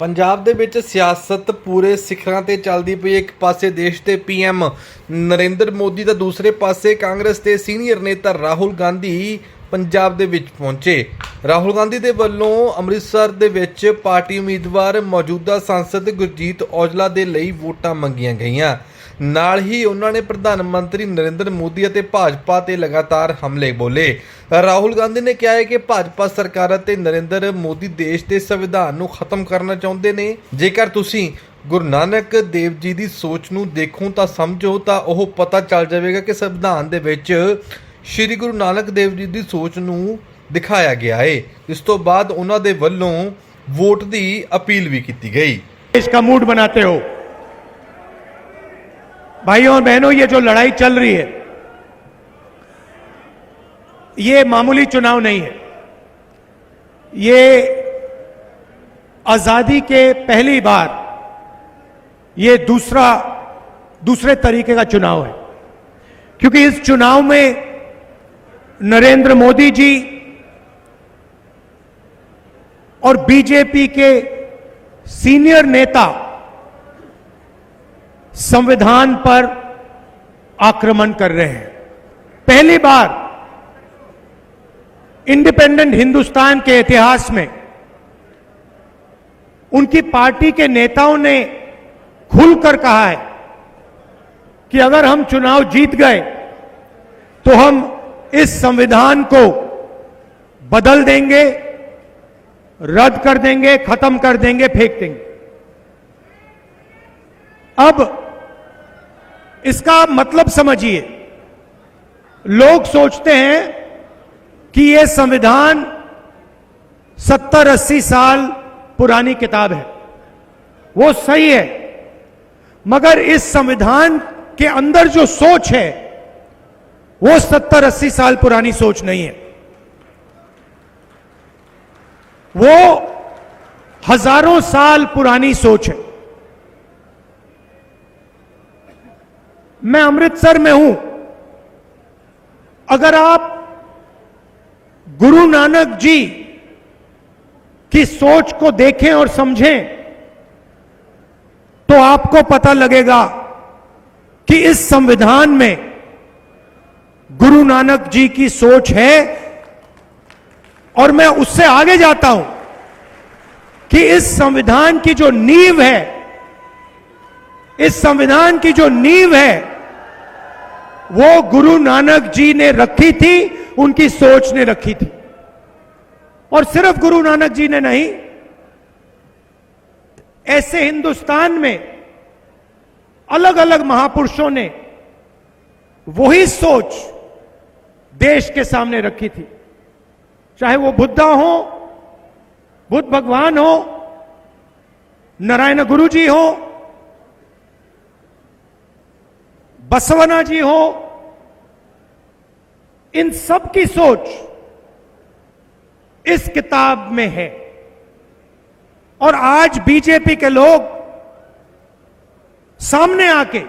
ਪੰਜਾਬ ਦੇ ਵਿੱਚ ਸਿਆਸਤ ਪੂਰੇ ਸਿਖਰਾਂ ਤੇ ਚੱਲਦੀ ਪਈ। ਇੱਕ ਪਾਸੇ ਦੇਸ਼ ਦੇ ਪੀਐਮ ਨਰਿੰਦਰ ਮੋਦੀ ਤਾਂ ਦੂਸਰੇ ਪਾਸੇ ਕਾਂਗਰਸ ਦੇ ਸੀਨੀਅਰ ਨੇਤਾ ਰਾਹੁਲ ਗਾਂਧੀ ਪੰਜਾਬ ਦੇ ਵਿੱਚ ਪਹੁੰਚੇ। ਰਾਹੁਲ ਗਾਂਧੀ ਦੇ ਵੱਲੋਂ ਅੰਮ੍ਰਿਤਸਰ ਦੇ ਵਿੱਚ ਪਾਰਟੀ ਉਮੀਦਵਾਰ ਮੌਜੂਦਾ ਸੰਸਦ ਗੁਰਜੀਤ ਔਜਲਾ ਦੇ ਲਈ ਵੋਟਾਂ ਮੰਗੀਆਂ ਗਈਆਂ। ਨਾਲ ਹੀ ਉਹਨਾਂ ਨੇ ਪ੍ਰਧਾਨ ਮੰਤਰੀ ਨਰਿੰਦਰ ਮੋਦੀ ਅਤੇ ਭਾਜਪਾ ਤੇ ਲਗਾਤਾਰ ਹਮਲੇ ਬੋਲੇ। ਰਾਹੁਲ ਗਾਂਧੀ ਨੇ ਕਿਹਾ ਹੈ ਕਿ ਭਾਜਪਾ ਸਰਕਾਰ ਅਤੇ ਨਰਿੰਦਰ ਮੋਦੀ ਦੇਸ਼ ਦੇ ਸੰਵਿਧਾਨ ਨੂੰ ਖਤਮ ਕਰਨਾ ਚਾਹੁੰਦੇ ਨੇ। ਜੇਕਰ ਤੁਸੀਂ ਗੁਰੂ ਨਾਨਕ ਦੇਵ ਜੀ ਦੀ ਸੋਚ ਨੂੰ ਦੇਖੋ ਤਾਂ ਸਮਝੋ ਤਾਂ ਉਹ ਪਤਾ ਚੱਲ ਜਾਵੇਗਾ ਕਿ ਸੰਵਿਧਾਨ ਦੇ ਵਿੱਚ ਸ਼੍ਰੀ ਗੁਰੂ ਨਾਨਕ ਦੇਵ ਜੀ ਦੀ ਸੋਚ ਨੂੰ ਦਿਖਾਇਆ ਗਿਆ ਹੈ। ਇਸ ਤੋਂ ਬਾਅਦ ਉਹਨਾਂ ਦੇ ਵੱਲੋਂ ਵੋਟ ਦੀ अपील भी की गई। इसका मूड बनाते हो भाइयों और बहनों, ये जो लड़ाई चल रही है ये मामूली चुनाव नहीं है। ये आजादी के पहली बार ये दूसरे तरीके का चुनाव है, क्योंकि इस चुनाव में नरेंद्र मोदी जी और बीजेपी के सीनियर नेता संविधान पर आक्रमण कर रहे हैं। पहली बार इंडिपेंडेंट हिंदुस्तान के इतिहास में उनकी पार्टी के नेताओं ने खुलकर कहा है कि अगर हम चुनाव जीत गए तो हम इस संविधान को बदल देंगे, रद्द कर देंगे, खत्म कर देंगे, फेंक देंगे। अब इसका मतलब समझिए, लोग सोचते हैं कि यह संविधान 70-80 साल पुरानी किताब है। वो सही है, मगर इस संविधान के अंदर जो सोच है वो 70-80 साल पुरानी सोच नहीं है। वो हजारों साल पुरानी सोच है। मैं अमृतसर में हूं। अगर आप गुरु नानक जी की सोच को देखें और समझें तो आपको पता लगेगा कि इस संविधान में गुरु नानक जी की सोच है। और मैं उससे आगे जाता हूं कि इस संविधान की जो नींव है, इस संविधान की जो नींव है वो गुरु नानक जी ने रखी थी, उनकी सोच ने रखी थी। और सिर्फ गुरु नानक जी ने नहीं, ऐसे हिंदुस्तान में अलग अलग महापुरुषों ने वही सोच देश के सामने रखी थी। चाहे वो बुद्धा हो, बुद्ध भगवान हो, नारायण गुरु जी हो, बसवना जी हो, इन सब की सोच इस किताब में है। और आज बीजेपी के लोग सामने आके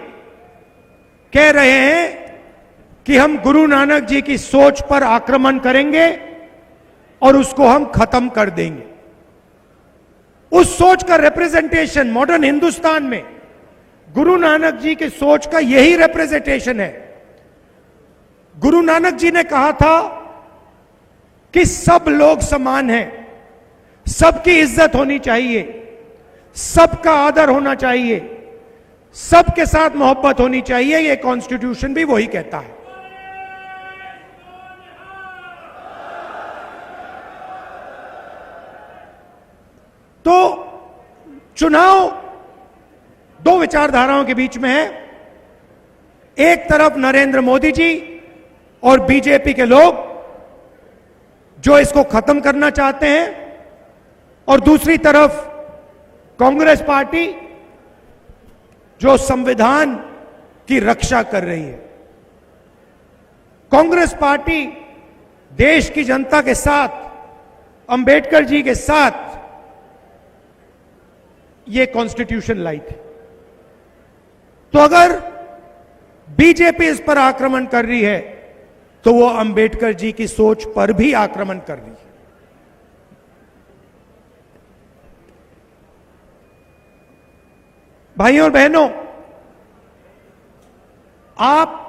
कह रहे हैं कि हम गुरु नानक जी की सोच पर आक्रमण करेंगे और उसको हम खत्म कर देंगे। उस सोच का रिप्रेजेंटेशन मॉडर्न हिंदुस्तान में गुरु नानक जी की सोच का यही रिप्रेजेंटेशन है। गुरु नानक जी ने कहा था कि सब लोग समान हैं, सबकी इज्जत होनी चाहिए, सबका आदर होना चाहिए, सबके साथ मोहब्बत होनी चाहिए। यह कॉन्स्टिट्यूशन भी वही कहता है। तो चुनाव दो विचारधाराओं के बीच में है। एक तरफ नरेंद्र मोदी जी और बीजेपी के लोग जो इसको खत्म करना चाहते हैं, और दूसरी तरफ कांग्रेस पार्टी जो संविधान की रक्षा कर रही है। कांग्रेस पार्टी देश की जनता के साथ, अंबेडकर जी के साथ ये कॉन्स्टिट्यूशन लाई थी। तो अगर बीजेपी इस पर आक्रमण कर रही है तो वो अंबेडकर जी की सोच पर भी आक्रमण कर रही है। भाइयों और बहनों, आप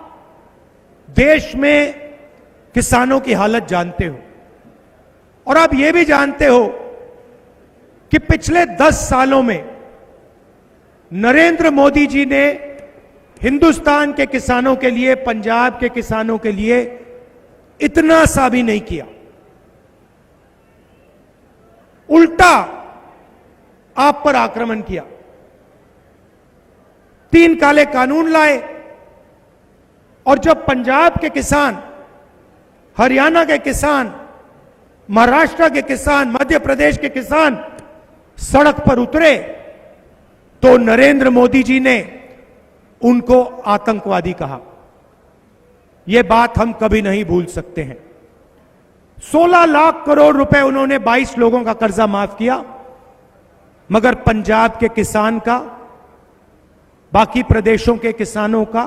देश में किसानों की हालत जानते हो और आप यह भी जानते हो कि पिछले 10 सालों में नरेंद्र मोदी जी ने हिंदुस्तान के किसानों के लिए, पंजाब के किसानों के लिए इतना सा भी नहीं किया। उल्टा आप पर आक्रमण किया। 3 काले कानून लाए और जब पंजाब के किसान, हरियाणा के किसान, महाराष्ट्र के किसान, मध्य प्रदेश के किसान सड़क पर उतरे तो नरेंद्र मोदी जी ने उनको आतंकवादी कहा। यह बात हम कभी नहीं भूल सकते हैं। 16 लाख करोड़ रुपए उन्होंने 22 लोगों का कर्जा माफ किया, मगर पंजाब के किसान का, बाकी प्रदेशों के किसानों का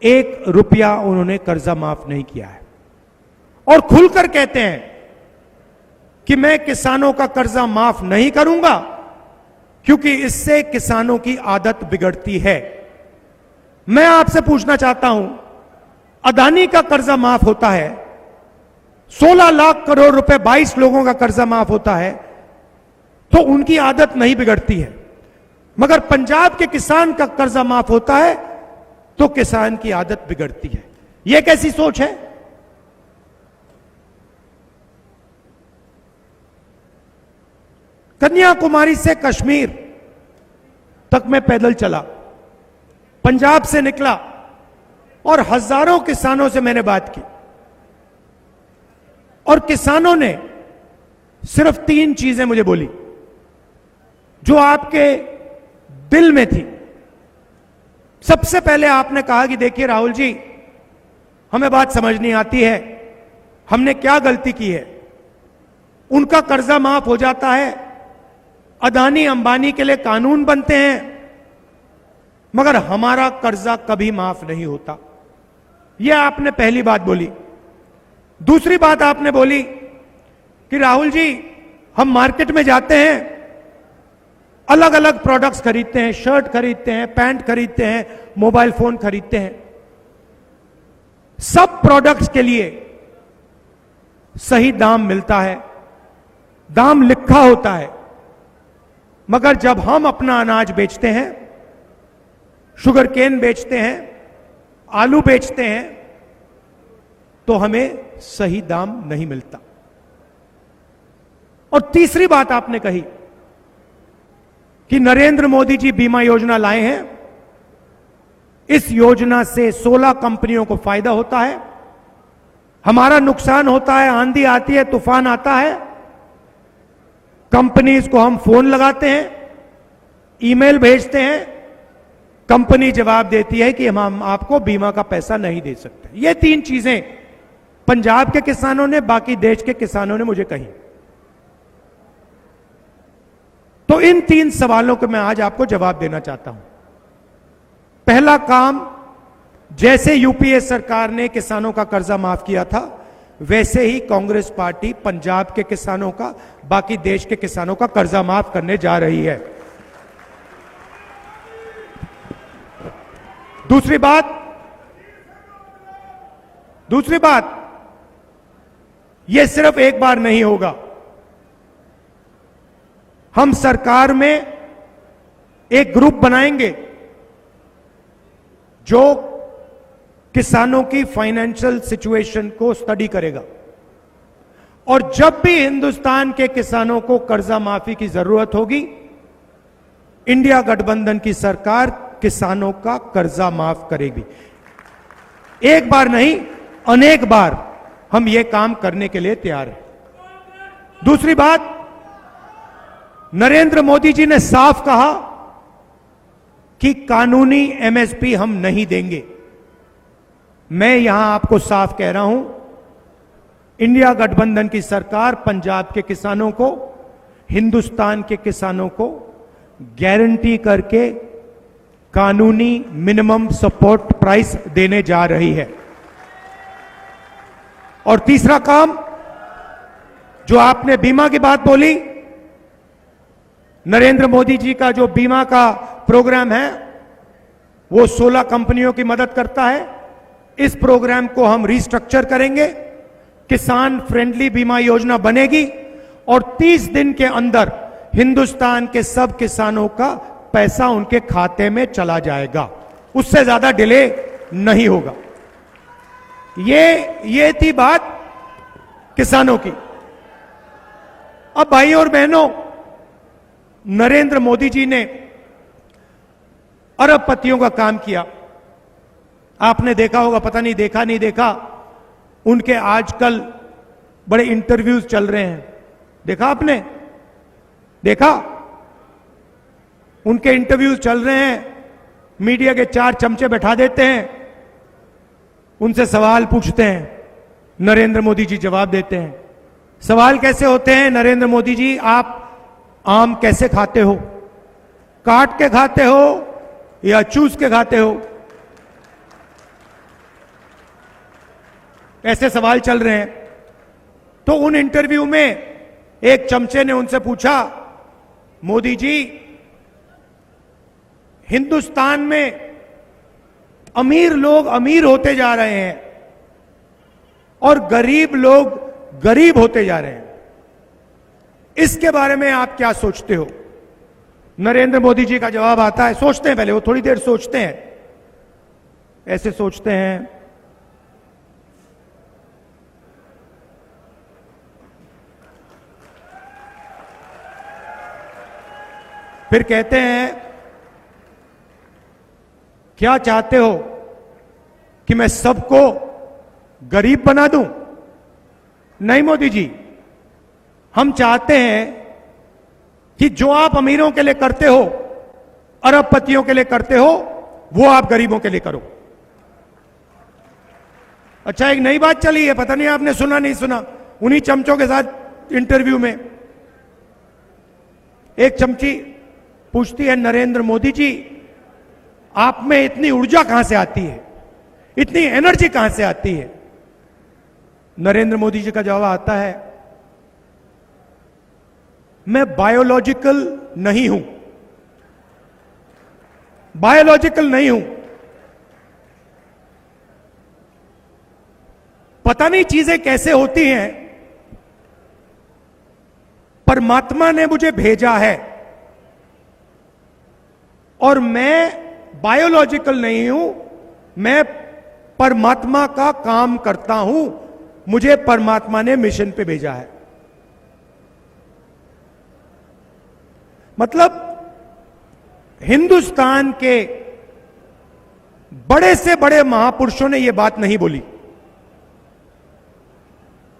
1 रुपया उन्होंने कर्जा माफ नहीं किया है। और खुलकर कहते हैं कि मैं किसानों का कर्जा माफ नहीं करूंगा क्योंकि इससे किसानों की आदत बिगड़ती है। मैं आपसे पूछना चाहता हूं, अदानी का कर्जा माफ होता है, 16 लाख करोड़ रुपए 22 लोगों का कर्जा माफ होता है, तो उनकी आदत नहीं बिगड़ती है, मगर पंजाब के किसान का कर्जा माफ होता है तो किसान की आदत बिगड़ती है। यह कैसी सोच है? कन्याकुमारी से कश्मीर तक मैं पैदल चला, पंजाब से निकला और हजारों किसानों से मैंने बात की और किसानों ने सिर्फ 3 चीजें मुझे बोली जो आपके दिल में थी। सबसे पहले आपने कहा कि देखिए राहुल जी, हमें बात समझ नहीं आती है, हमने क्या गलती की है। उनका कर्जा माफ हो जाता है, अदानी अंबानी के लिए कानून बनते हैं, मगर हमारा कर्जा कभी माफ नहीं होता। यह आपने पहली बात बोली। दूसरी बात आपने बोली कि राहुल जी, हम मार्केट में जाते हैं, अलग अलग प्रोडक्ट्स खरीदते हैं, शर्ट खरीदते हैं, पैंट खरीदते हैं, मोबाइल फोन खरीदते हैं। सब प्रोडक्ट्स के लिए सही दाम मिलता है, दाम लिखा होता है, मगर जब हम अपना अनाज बेचते हैं, शुगर केन बेचते हैं, आलू बेचते हैं, तो हमें सही दाम नहीं मिलता। और तीसरी बात आपने कही कि नरेंद्र मोदी जी बीमा योजना लाए हैं, इस योजना से 16 कंपनियों को फायदा होता है, हमारा नुकसान होता है, आंधी आती है, तूफान आता है, कंपनीज को हम फोन लगाते हैं, ईमेल भेजते हैं, कंपनी जवाब देती है कि हम आपको बीमा का पैसा नहीं दे सकते। ये 3 चीजें पंजाब के किसानों ने, बाकी देश के किसानों ने मुझे कही। तो इन 3 सवालों को मैं आज आपको जवाब देना चाहता हूं। पहला काम, जैसे यूपीए सरकार ने किसानों का कर्जा माफ किया था, वैसे ही कांग्रेस पार्टी पंजाब के किसानों का, बाकी देश के किसानों का कर्जा माफ करने जा रही है। दूसरी बात, यह सिर्फ एक बार नहीं होगा। हम सरकार में एक ग्रुप बनाएंगे जो किसानों की फाइनेंशियल सिचुएशन को स्टडी करेगा, और जब भी हिंदुस्तान के किसानों को कर्जा माफी की जरूरत होगी, इंडिया गठबंधन की सरकार किसानों का कर्जा माफ करेगी। एक बार नहीं, अनेक बार हम यह काम करने के लिए तैयार हैं। दूसरी बात, नरेंद्र मोदी जी ने साफ कहा कि कानूनी एमएसपी हम नहीं देंगे। मैं यहां आपको साफ कह रहा हूं, इंडिया गठबंधन की सरकार पंजाब के किसानों को, हिंदुस्तान के किसानों को गारंटी करके कानूनी मिनिमम सपोर्ट प्राइस देने जा रही है। और तीसरा काम, जो आपने बीमा की बात बोली, नरेंद्र मोदी जी का जो बीमा का प्रोग्राम है वो 16 कंपनियों की मदद करता है। इस प्रोग्राम को हम रिस्ट्रक्चर करेंगे, किसान फ्रेंडली बीमा योजना बनेगी और 30 दिन के अंदर हिंदुस्तान के सब किसानों का पैसा उनके खाते में चला जाएगा, उससे ज्यादा डिले नहीं होगा। ये थी बात किसानों की। अब भाइयों और बहनों, नरेंद्र मोदी जी ने अरबपतियों का काम किया। आपने देखा होगा, पता नहीं देखा नहीं देखा, उनके आजकल बड़े इंटरव्यूज चल रहे हैं। देखा आपने? देखा? उनके इंटरव्यूज चल रहे हैं, मीडिया के 4 चमचे बैठा देते हैं, उनसे सवाल पूछते हैं, नरेंद्र मोदी जी जवाब देते हैं। सवाल कैसे होते हैं? नरेंद्र मोदी जी, आप आम कैसे खाते हो? काट के खाते हो या चूस के खाते हो? ऐसे सवाल चल रहे हैं। तो उन इंटरव्यू में एक चमचे ने उनसे पूछा, मोदी जी, हिंदुस्तान में अमीर लोग अमीर होते जा रहे हैं और गरीब लोग गरीब होते जा रहे हैं, इसके बारे में आप क्या सोचते हो? नरेंद्र मोदी जी का जवाब आता है, सोचते हैं पहले, वो थोड़ी देर सोचते हैं, ऐसे सोचते हैं, फिर कहते हैं, क्या चाहते हो कि मैं सबको गरीब बना दूं? नहीं मोदी जी, हम चाहते हैं कि जो आप अमीरों के लिए करते हो, अरबपतियों के लिए करते हो, वो आप गरीबों के लिए करो। अच्छा, एक नई बात चली है, पता नहीं आपने सुना नहीं सुना, उन्हीं चमचों के साथ इंटरव्यू में एक चमची पूछती है, नरेंद्र मोदी जी, आप में इतनी ऊर्जा कहां से आती है, इतनी एनर्जी कहां से आती है? नरेंद्र मोदी जी का जवाब आता है, मैं बायोलॉजिकल नहीं हूं, बायोलॉजिकल नहीं हूं। पता नहीं चीजें कैसे होती हैं, परमात्मा ने मुझे भेजा है और मैं बायोलॉजिकल नहीं हूं, मैं परमात्मा का काम करता हूं, मुझे परमात्मा ने मिशन पे भेजा है। मतलब हिंदुस्तान के बड़े से बड़े महापुरुषों ने यह बात नहीं बोली,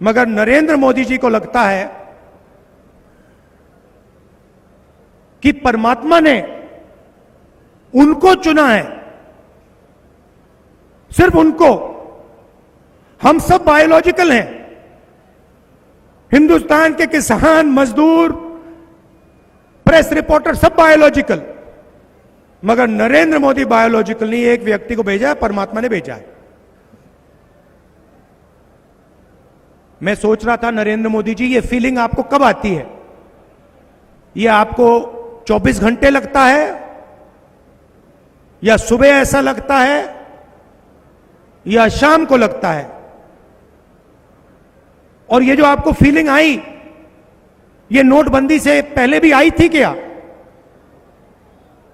मगर नरेंद्र मोदी जी को लगता है कि परमात्मा ने उनको चुना है, सिर्फ उनको। हम सब बायोलॉजिकल हैं, हिंदुस्तान के किसान, मजदूर, प्रेस रिपोर्टर सब बायोलॉजिकल, मगर नरेंद्र मोदी बायोलॉजिकल नहीं। एक व्यक्ति को भेजा है, परमात्मा ने भेजा है। मैं सोच रहा था, नरेंद्र मोदी जी, ये फीलिंग आपको कब आती है? ये आपको 24 घंटे लगता है या सुबह ऐसा लगता है या शाम को लगता है? और ये जो आपको फीलिंग आई, ये नोटबंदी से पहले भी आई थी क्या?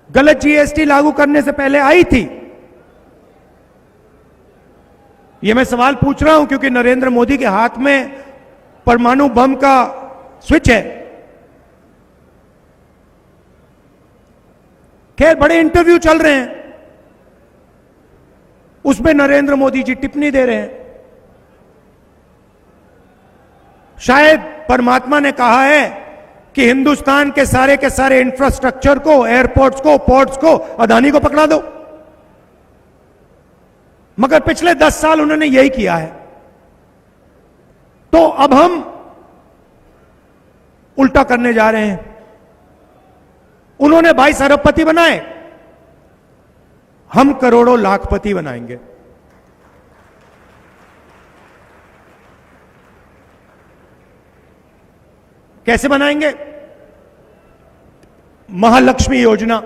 गलत जीएसटी लागू करने से पहले आई थी? ये मैं सवाल पूछ रहा हूं क्योंकि नरेंद्र मोदी के हाथ में परमाणु बम का स्विच है। खैर, बड़े इंटरव्यू चल रहे हैं, उसमें नरेंद्र मोदी जी टिप्पणी दे रहे हैं। शायद परमात्मा ने कहा है कि हिंदुस्तान के सारे इंफ्रास्ट्रक्चर को, एयरपोर्ट्स को, पोर्ट्स को अदानी को पकड़ा दो, मगर पिछले 10 साल उन्होंने यही किया है। तो अब हम उल्टा करने जा रहे हैं। उन्होंने 22 अरबपति बनाए, हम करोड़ों लाखपति बनाएंगे। कैसे बनाएंगे? महालक्ष्मी योजना,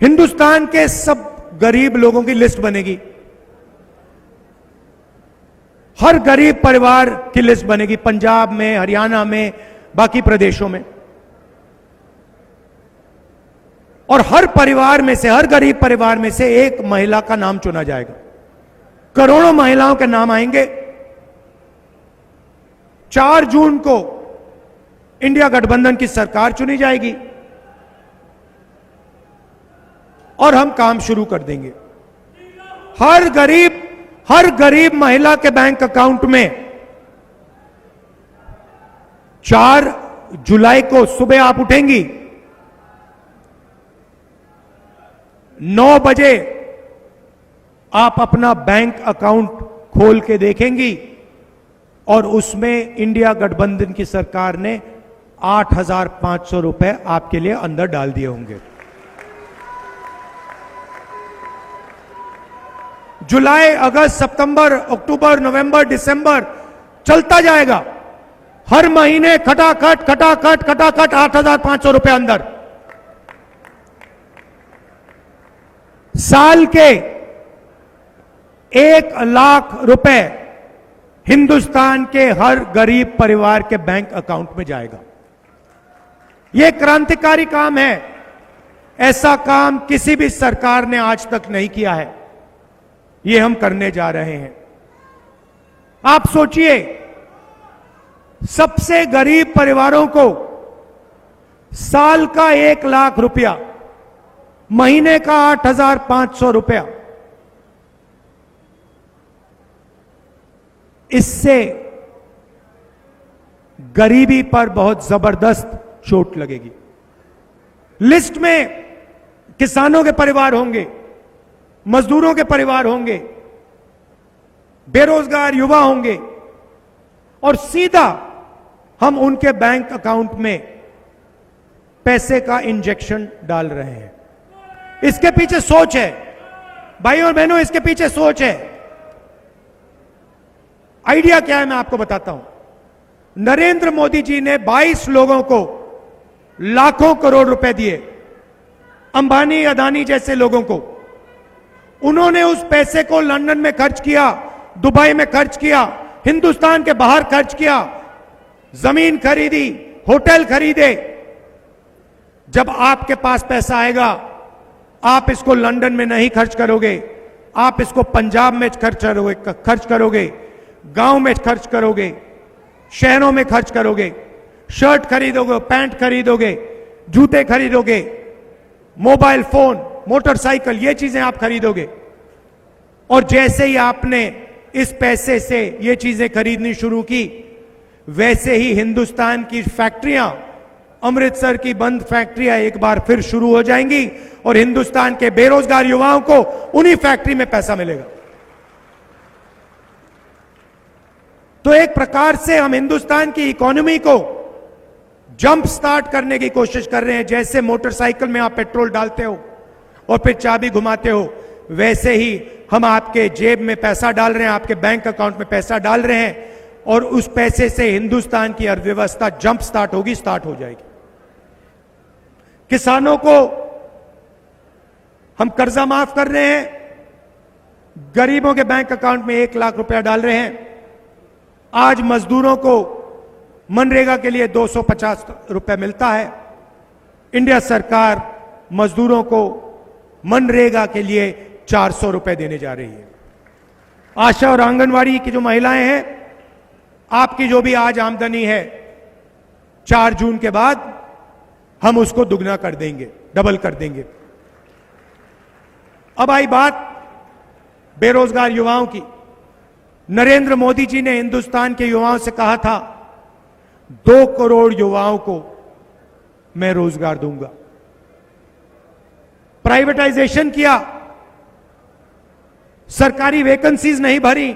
हिंदुस्तान के सब गरीब लोगों की लिस्ट बनेगी, हर गरीब परिवार की लिस्ट बनेगी, पंजाब में, हरियाणा में, बाकी प्रदेशों में। और हर परिवार में से, हर गरीब परिवार में से एक महिला का नाम चुना जाएगा। करोड़ों महिलाओं के नाम आएंगे। 4 जून को इंडिया गठबंधन की सरकार चुनी जाएगी और हम काम शुरू कर देंगे। हर गरीब महिला के बैंक अकाउंट में 4 जुलाई को सुबह आप उठेंगी, 9 बजे आप अपना बैंक अकाउंट खोल के देखेंगी और उसमें इंडिया गठबंधन की सरकार ने 8,500 रुपए आपके लिए अंदर डाल दिए होंगे। जुलाई, अगस्त, सितंबर, अक्टूबर, नवंबर, दिसंबर चलता जाएगा। हर महीने खटाखट 8,500 रुपए अंदर। साल के 1 लाख रुपए हिंदुस्तान के हर गरीब परिवार के बैंक अकाउंट में जाएगा। यह क्रांतिकारी काम है। ऐसा काम किसी भी सरकार ने आज तक नहीं किया है। यह हम करने जा रहे हैं। आप सोचिए, सबसे गरीब परिवारों को साल का 1 लाख रुपया, महीने का 8,500 रुपया, इससे गरीबी पर बहुत जबरदस्त चोट लगेगी। लिस्ट में किसानों के परिवार होंगे, मजदूरों के परिवार होंगे, बेरोजगार युवा होंगे और सीधा हम उनके बैंक अकाउंट में पैसे का इंजेक्शन डाल रहे हैं। इसके पीछे सोच है भाई और बहनों, इसके पीछे सोच है। आइडिया क्या है मैं आपको बताता हूं। नरेंद्र मोदी जी ने 22 लोगों को लाखों करोड़ रुपए दिए, अंबानी, अदानी जैसे लोगों को। उन्होंने उस पैसे को लंदन में खर्च किया, दुबई में खर्च किया, हिंदुस्तान के बाहर खर्च किया, जमीन खरीदी, होटल खरीदे। जब आपके पास पैसा आएगा, आप इसको लंदन में नहीं खर्च करोगे, आप इसको पंजाब में खर्च करोगे, गांव में खर्च करोगे, शहरों में खर्च करोगे, शर्ट खरीदोगे, पैंट खरीदोगे, जूते खरीदोगे, मोबाइल फोन, मोटरसाइकिल, ये चीजें आप खरीदोगे। और जैसे ही आपने इस पैसे से ये चीजें खरीदनी शुरू की, वैसे ही हिंदुस्तान की फैक्ट्रियां, अमृतसर की बंद फैक्ट्रियां एक बार फिर शुरू हो जाएंगी और हिंदुस्तान के बेरोजगार युवाओं को उन्हीं फैक्ट्री में पैसा मिलेगा। तो एक प्रकार से हम हिंदुस्तान की इकोनॉमी को जंप स्टार्ट करने की कोशिश कर रहे हैं। जैसे मोटरसाइकिल में आप पेट्रोल डालते हो और फिर चाबी घुमाते हो, वैसे ही हम आपके जेब में पैसा डाल रहे हैं, आपके बैंक अकाउंट में पैसा डाल रहे हैं और उस पैसे से हिंदुस्तान की अर्थव्यवस्था जंप स्टार्ट हो जाएगी। किसानों को हम कर्जा माफ कर रहे हैं, गरीबों के बैंक अकाउंट में 1 लाख रुपया डाल रहे हैं। आज मजदूरों को मनरेगा के लिए 250 रुपए मिलता है। इंडिया सरकार मजदूरों को मनरेगा के लिए 400 रुपए देने जा रही है। आशा और आंगनवाड़ी की जो महिलाएं हैं, आपकी जो भी आज आमदनी है, 4 जून के बाद हम उसको दुगना कर देंगे, डबल कर देंगे। अब आई बात बेरोजगार युवाओं की। नरेंद्र मोदी जी ने हिंदुस्तान के युवाओं से कहा था, 2 करोड़ युवाओं को मैं रोजगार दूंगा। प्राइवेटाइजेशन किया, सरकारी वैकेंसीज नहीं भरी,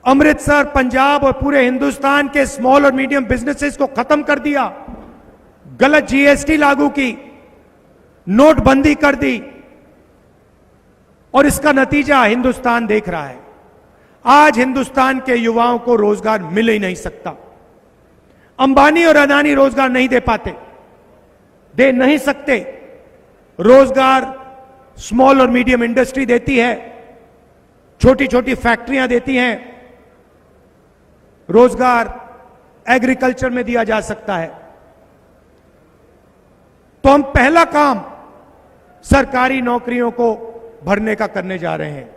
अमृतसर, पंजाब और पूरे हिंदुस्तान के स्मॉल और मीडियम बिजनेसेस को खत्म कर दिया, गलत जीएसटी लागू की, नोटबंदी कर दी और इसका नतीजा हिंदुस्तान देख रहा है। आज हिंदुस्तान के युवाओं को रोजगार मिल ही नहीं सकता। अंबानी और अदानी रोजगार नहीं दे पाते, दे नहीं सकते। रोजगार स्मॉल और मीडियम इंडस्ट्री देती है, छोटी छोटी फैक्ट्रियां देती हैं, रोजगार एग्रीकल्चर में दिया जा सकता है। तो हम पहला काम सरकारी नौकरियों को भरने का करने जा रहे हैं।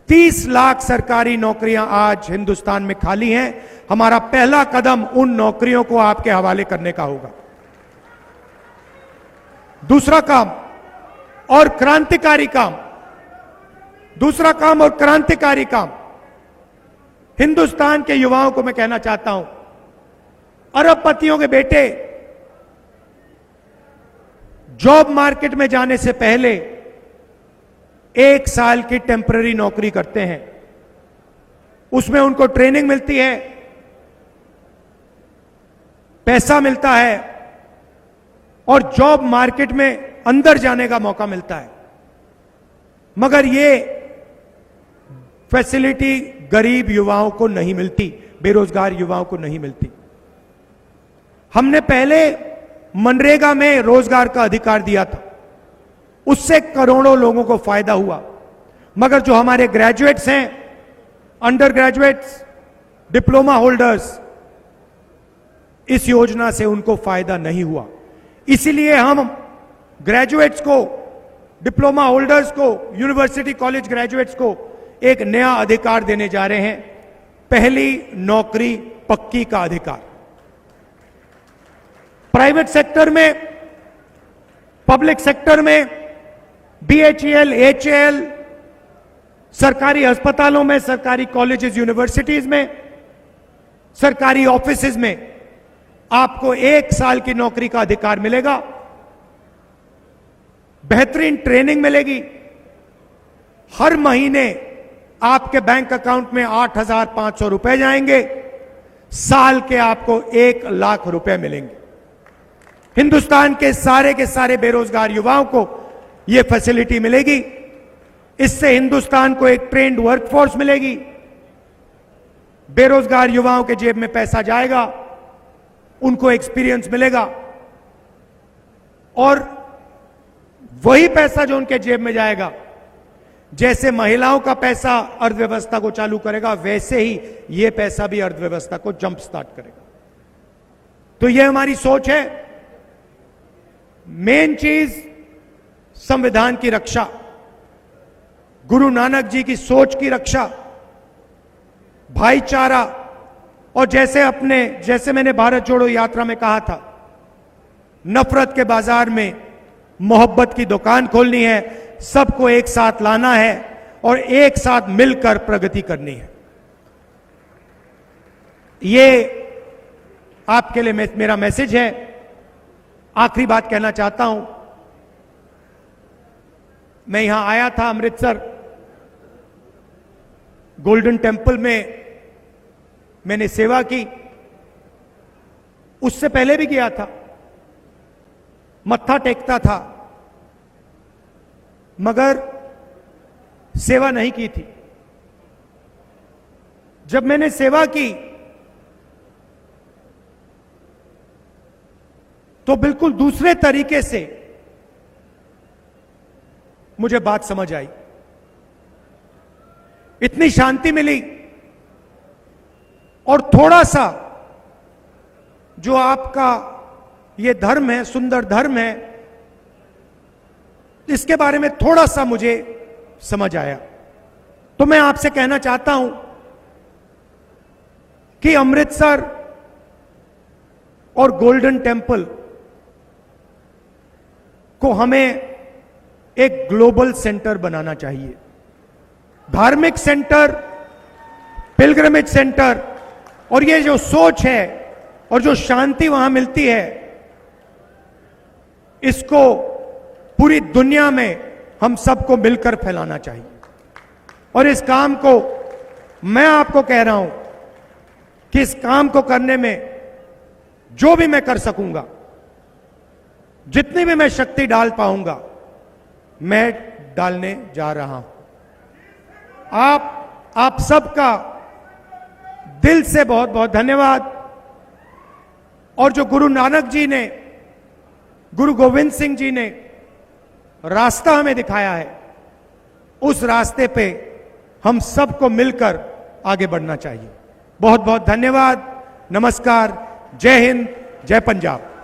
30 लाख सरकारी नौकरियां आज हिंदुस्तान में खाली हैं। हमारा पहला कदम उन नौकरियों को आपके हवाले करने का होगा। दूसरा काम और क्रांतिकारी काम, दूसरा काम और क्रांतिकारी काम, हिंदुस्तान के युवाओं को मैं कहना चाहता हूं, अरबपतियों के बेटे जॉब मार्केट में जाने से पहले 1 साल की टेम्पररी नौकरी करते हैं। उसमें उनको ट्रेनिंग मिलती है, पैसा मिलता है और जॉब मार्केट में अंदर जाने का मौका मिलता है। मगर ये फैसिलिटी गरीब युवाओं को नहीं मिलती, बेरोजगार युवाओं को नहीं मिलती। हमने पहले मनरेगा में रोजगार का अधिकार दिया था, उससे करोड़ों लोगों को फायदा हुआ। मगर जो हमारे ग्रेजुएट्स हैं, अंडर ग्रेजुएट्स, डिप्लोमा होल्डर्स, इस योजना से उनको फायदा नहीं हुआ। इसीलिए हम ग्रेजुएट्स को, डिप्लोमा होल्डर्स को, यूनिवर्सिटी कॉलेज ग्रेजुएट्स को एक नया अधिकार देने जा रहे हैं, पहली नौकरी पक्की का अधिकार। प्राइवेट सेक्टर में, पब्लिक सेक्टर में, बीएचईएल, एचएएल, सरकारी अस्पतालों में, सरकारी कॉलेजेस, यूनिवर्सिटीज में, सरकारी ऑफिसेज में आपको 1 साल की नौकरी का अधिकार मिलेगा। बेहतरीन ट्रेनिंग मिलेगी। हर महीने आपके बैंक अकाउंट में 8,500 रुपए जाएंगे, साल के आपको 1 लाख रुपए मिलेंगे। हिंदुस्तान के सारे बेरोजगार युवाओं को यह फैसिलिटी मिलेगी। इससे हिंदुस्तान को एक ट्रेंड वर्कफोर्स मिलेगी। बेरोजगार युवाओं के जेब में पैसा जाएगा, उनको एक्सपीरियंस मिलेगा और वही पैसा जो उनके जेब में जाएगा, जैसे महिलाओं का पैसा अर्थव्यवस्था को चालू करेगा, वैसे ही यह पैसा भी अर्थव्यवस्था को जंप स्टार्ट करेगा। तो यह हमारी सोच है। मेन चीज संविधान की रक्षा, गुरु नानक जी की सोच की रक्षा, भाईचारा और जैसे मैंने भारत जोड़ो यात्रा में कहा था, नफरत के बाजार में मोहब्बत की दुकान खोलनी है, सबको एक साथ लाना है और एक साथ मिलकर प्रगति करनी है। ये आपके लिए मेरा मैसेज है। आखिरी बात कहना चाहता हूं, मैं यहां आया था अमृतसर, गोल्डन टेम्पल में मैंने सेवा की। उससे पहले भी गया था, मत्था टेकता था, मगर सेवा नहीं की थी। जब मैंने सेवा की तो बिल्कुल दूसरे तरीके से मुझे बात समझ आई, इतनी शांति मिली और थोड़ा सा जो आपका ये धर्म है, सुंदर धर्म है, इसके बारे में थोड़ा सा मुझे समझ आया। तो मैं आपसे कहना चाहता हूं कि अमृतसर और गोल्डन टेम्पल को हमें एक ग्लोबल सेंटर बनाना चाहिए। धार्मिक सेंटर, पिलग्रिमेज सेंटर, और ये जो सोच है और जो शांति वहां मिलती है, इसको पूरी दुनिया में हम सबको मिलकर फैलाना चाहिए। और इस काम को मैं आपको कह रहा हूं कि इस काम को करने में जो भी मैं कर सकूंगा, जितनी भी मैं शक्ति डाल पाऊंगा, मैं डालने जा रहा हूं। आप सबका दिल से बहुत बहुत धन्यवाद। और जो गुरु नानक जी ने, गुरु गोविंद सिंह जी ने रास्ता हमें दिखाया है, उस रास्ते पे हम सबको मिलकर आगे बढ़ना चाहिए। बहुत बहुत धन्यवाद। नमस्कार। जय हिंद, जय पंजाब।